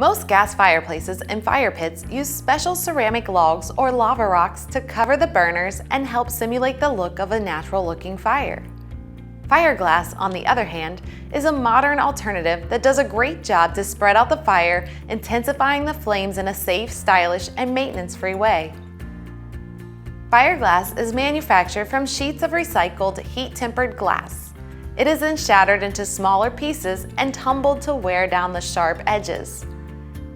Most gas fireplaces and fire pits use special ceramic logs or lava rocks to cover the burners and help simulate the look of a natural-looking fire. Fireglass, on the other hand, is a modern alternative that does a great job to spread out the fire, intensifying the flames in a safe, stylish, and maintenance-free way. Fireglass is manufactured from sheets of recycled, heat-tempered glass. It is then shattered into smaller pieces and tumbled to wear down the sharp edges.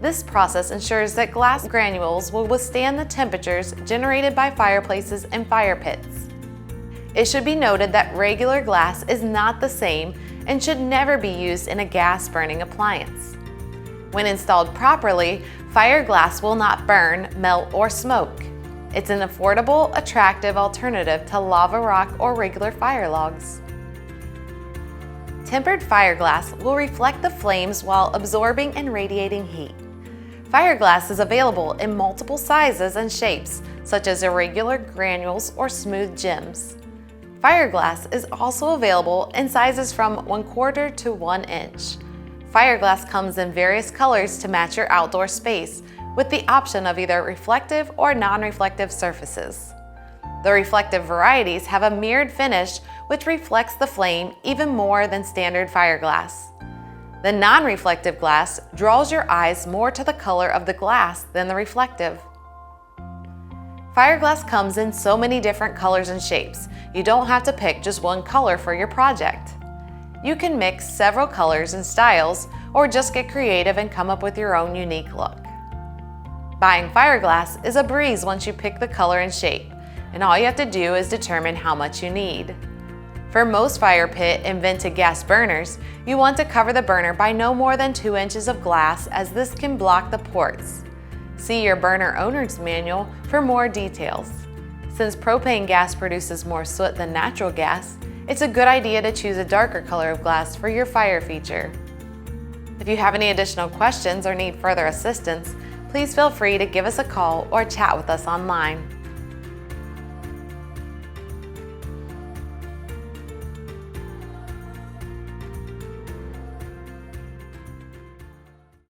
This process ensures that glass granules will withstand the temperatures generated by fireplaces and fire pits. It should be noted that regular glass is not the same and should never be used in a gas-burning appliance. When installed properly, Fireglass will not burn, melt, or smoke. It's an affordable, attractive alternative to lava rock or regular fire logs. Tempered Fireglass will reflect the flames while absorbing and radiating heat. Fireglass is available in multiple sizes and shapes, such as irregular granules or smooth gems. Fireglass is also available in sizes from 1/4 to 1 inch. Fireglass comes in various colors to match your outdoor space, with the option of either reflective or non-reflective surfaces. The reflective varieties have a mirrored finish which reflects the flame even more than standard Fireglass. The non-reflective glass draws your eyes more to the color of the glass than the reflective. Fireglass comes in so many different colors and shapes, you don't have to pick just one color for your project. You can mix several colors and styles, or just get creative and come up with your own unique look. Buying Fireglass is a breeze once you pick the color and shape, and all you have to do is determine how much you need. For most fire pit and vented gas burners, you want to cover the burner by no more than 2 inches of glass, as this can block the ports. See your burner owner's manual for more details. Since propane gas produces more soot than natural gas, it's a good idea to choose a darker color of glass for your fire feature. If you have any additional questions or need further assistance, please feel free to give us a call or chat with us online.